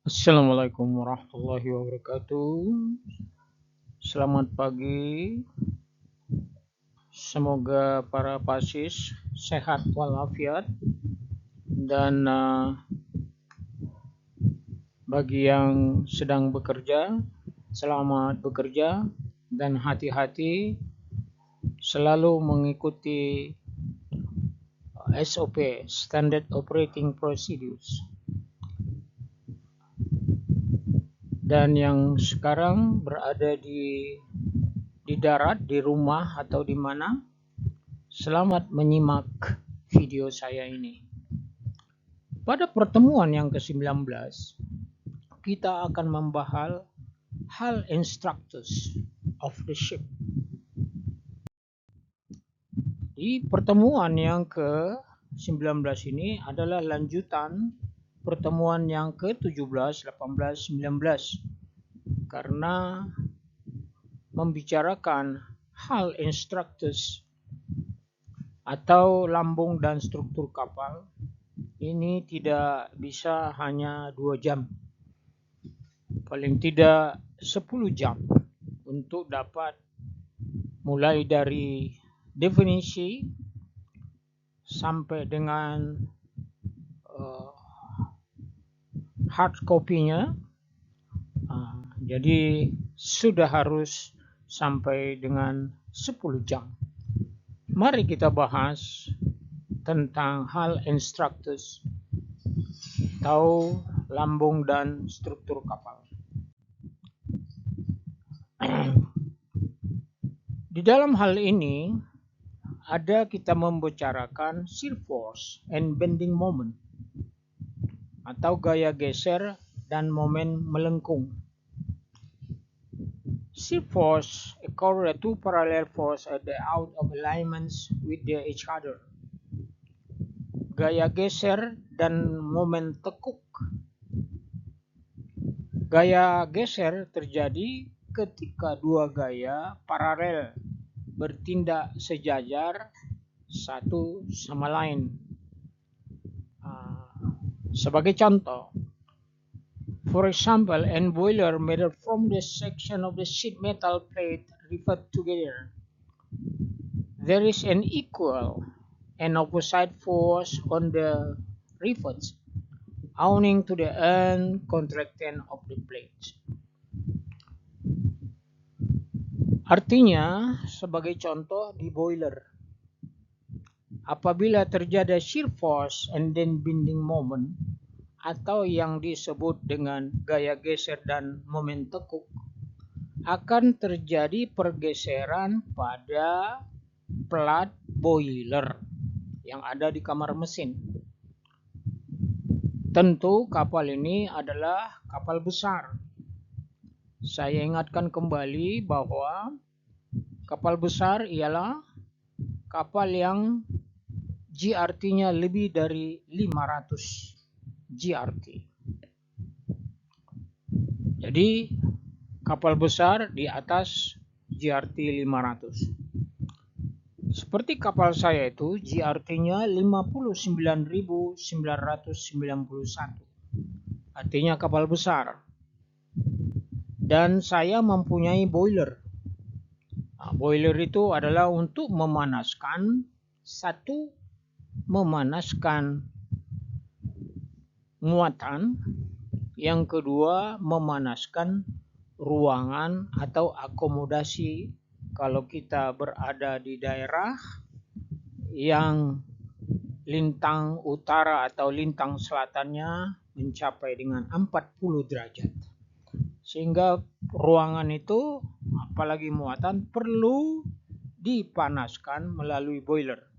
Assalamualaikum warahmatullahi wabarakatuh. Selamat pagi. Semoga para pasis sehat walafiat dan bagi yang sedang bekerja, selamat bekerja dan hati-hati selalu mengikuti SOP (Standard Operating Procedures). Dan yang sekarang berada di darat, di rumah atau di mana, selamat menyimak video saya ini. Pada pertemuan yang ke-19, kita akan membahas hal instructors of the ship. Di pertemuan yang ke-19 ini adalah lanjutan pertemuan yang ke-17, 18, 19 karena membicarakan hal instructors atau lambung dan struktur kapal. Ini tidak bisa hanya 2 jam, paling tidak 10 jam untuk dapat mulai dari definisi sampai dengan hard copy-nya. Jadi sudah harus sampai dengan 10 jam. Mari kita bahas tentang hal instructors atau lambung dan struktur kapal. Di dalam hal ini ada kita membicarakan shear force and bending moment atau gaya geser dan momen melengkung. Shear force occur two parallel force at the out of alignments with each other. Gaya geser dan momen tekuk. Gaya geser terjadi ketika dua gaya paralel bertindak sejajar satu sama lain. Sebagai contoh, for example, an boiler made from the section of the sheet metal plate riveted together. There is an equal and opposite force on the rivets owing to the end contraction of the plate. Artinya, sebagai contoh di boiler, apabila terjadi shear force and then bending moment atau yang disebut dengan gaya geser dan momen tekuk, akan terjadi pergeseran pada plat boiler yang ada di kamar mesin. Tentu kapal ini adalah kapal besar. Saya ingatkan kembali bahwa kapal besar ialah kapal yang GRT-nya lebih dari 500 GRT. Jadi kapal besar di atas GRT 500. Seperti kapal saya itu GRT-nya 59.991. Artinya kapal besar. Dan saya mempunyai boiler. Boiler itu adalah untuk memanaskan muatan, yang kedua memanaskan ruangan atau akomodasi kalau kita berada di daerah yang lintang utara atau lintang selatannya mencapai dengan 40 derajat. Sehingga ruangan itu, apalagi muatan, perlu dipanaskan melalui boiler.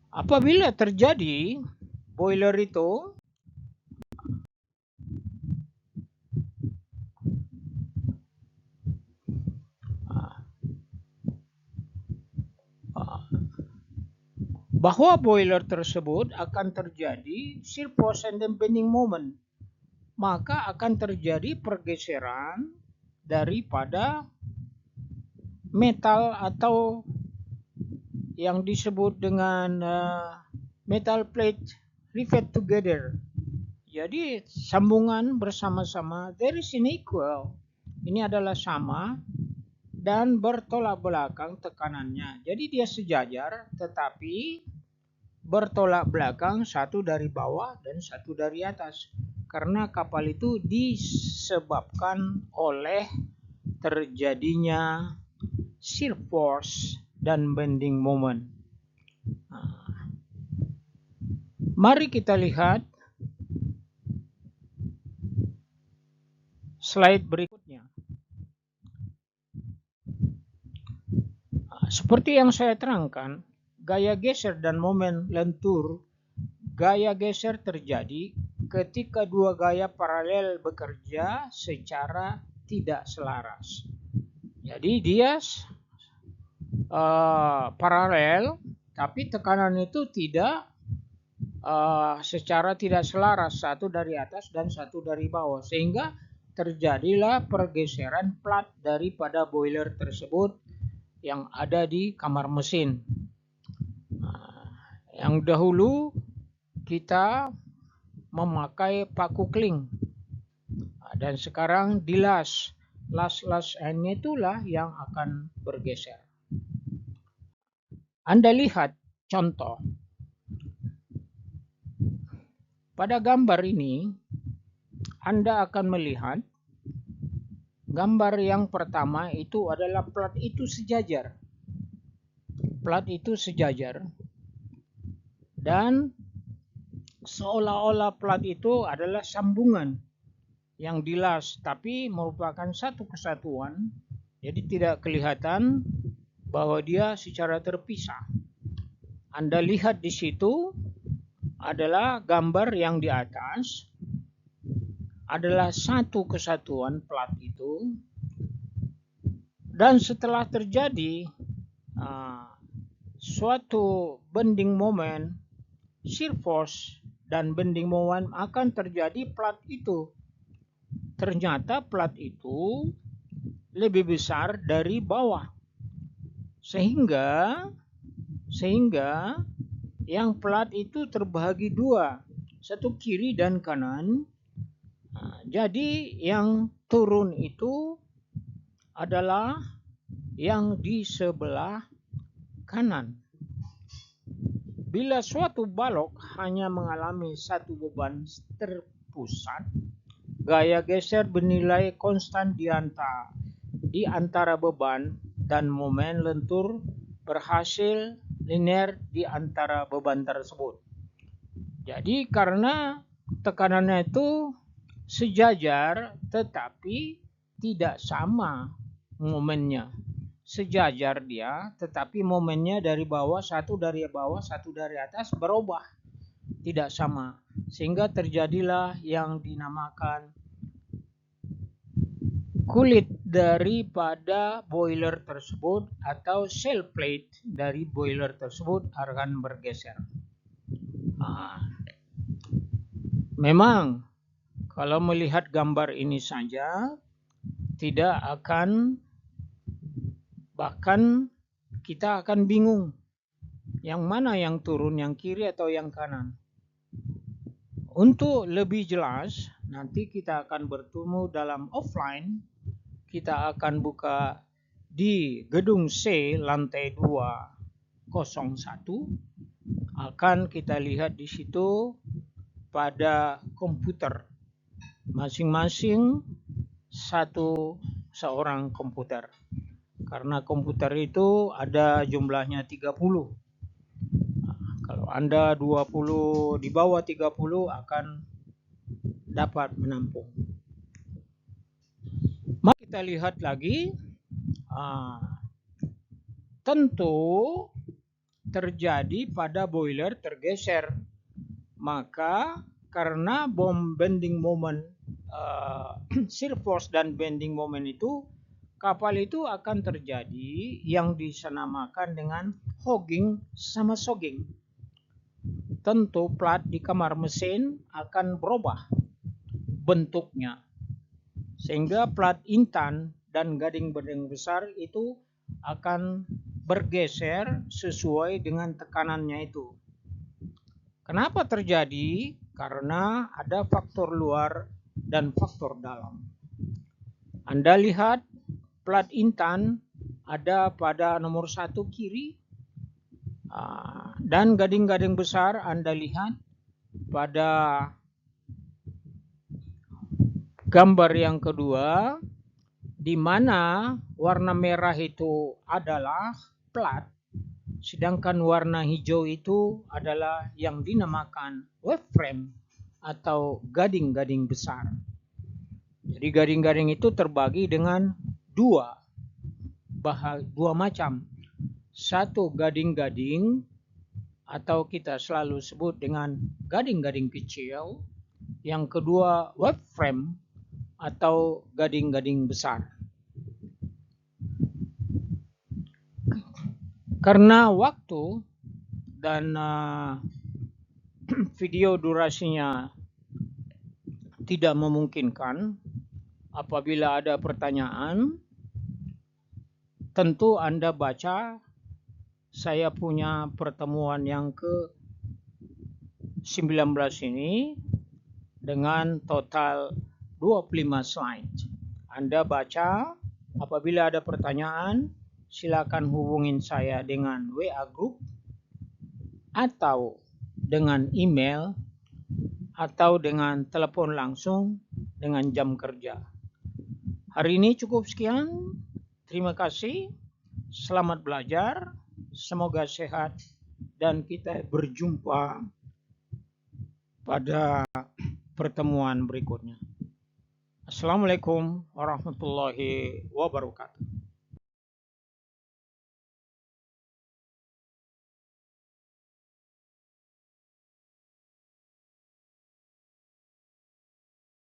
Apabila terjadi boiler itu bahwa boiler tersebut akan terjadi shear force and bending moment, maka akan terjadi pergeseran daripada metal atau yang disebut dengan metal plate rivet together. Jadi sambungan bersama-sama, there is unequal. Ini adalah sama dan bertolak belakang tekanannya. Jadi dia sejajar tetapi bertolak belakang, satu dari bawah dan satu dari atas. Karena kapal itu disebabkan oleh terjadinya shear force dan bending moment. Mari kita lihat slide berikutnya. Seperti yang saya terangkan, gaya geser dan momen lentur, gaya geser terjadi ketika dua gaya paralel bekerja secara tidak selaras. Jadi dia paralel, tapi tekanan itu tidak secara tidak selaras, satu dari atas dan satu dari bawah, sehingga terjadilah pergeseran plat daripada boiler tersebut yang ada di kamar mesin. Yang dahulu kita memakai paku kling dan sekarang dilas. Las N itulah yang akan bergeser. Anda lihat contoh. Pada gambar ini, Anda akan melihat gambar yang pertama itu adalah plat itu sejajar. Plat itu sejajar. Dan seolah-olah plat itu adalah sambungan yang dilas, tapi merupakan satu kesatuan. Jadi tidak kelihatan bahwa dia secara terpisah. Anda lihat di situ adalah gambar yang di atas adalah satu kesatuan plat itu, dan setelah terjadi suatu bending moment, shear force dan bending moment akan terjadi plat itu. Ternyata plat itu lebih besar dari bawah, sehingga yang plat itu terbagi dua, satu kiri dan kanan. Jadi yang turun itu adalah yang di sebelah kanan. Bila suatu balok hanya mengalami satu beban terpusat, gaya geser bernilai konstan di antara beban, dan momen lentur berhasil linear di antara beban tersebut. Jadi karena tekanannya itu sejajar tetapi tidak sama momennya. Sejajar dia tetapi momennya dari bawah, satu dari bawah, satu dari atas berubah, tidak sama, sehingga terjadilah yang dinamakan kulit daripada boiler tersebut atau shell plate dari boiler tersebut akan bergeser. Memang kalau melihat gambar ini saja tidak akan, bahkan kita akan bingung yang mana yang turun, yang kiri atau yang kanan. Untuk lebih jelas, nanti kita akan bertemu dalam offline. Kita akan buka di gedung C lantai 201. Akan kita lihat di situ pada komputer. Masing-masing seorang komputer. Karena komputer itu ada jumlahnya 30. Kalau Anda 20 di bawah 30 akan dapat menampung. Mari kita lihat lagi. Tentu terjadi pada boiler tergeser. Maka karena bending moment, shear force dan bending moment itu, kapal itu akan terjadi yang disenamakan dengan hogging sama sogging. Tentu plat di kamar mesin akan berubah bentuknya, sehingga plat intan dan gading bending besar itu akan bergeser sesuai dengan tekanannya itu. Kenapa terjadi? karena ada faktor luar dan faktor dalam. Anda lihat plat Intan ada pada nomor 1 kiri, dan gading-gading besar Anda lihat pada gambar yang kedua, di mana warna merah itu adalah plat, sedangkan warna hijau itu adalah yang dinamakan wave frame atau gading-gading besar. Jadi gading-gading itu terbagi dengan dua macam. Satu gading-gading atau kita selalu sebut dengan gading-gading kecil. Yang kedua wave frame atau gading-gading besar. Karena waktu dan video durasinya tidak memungkinkan, apabila ada pertanyaan, tentu Anda baca saya punya pertemuan yang ke-19 ini dengan total 25 slide. Anda baca, apabila ada pertanyaan, silakan hubungin saya dengan WA Group atau dengan email atau dengan telepon langsung dengan jam kerja. Hari ini cukup sekian. Terima kasih. Selamat belajar. Semoga sehat dan kita berjumpa pada pertemuan berikutnya. Assalamualaikum warahmatullahi wabarakatuh.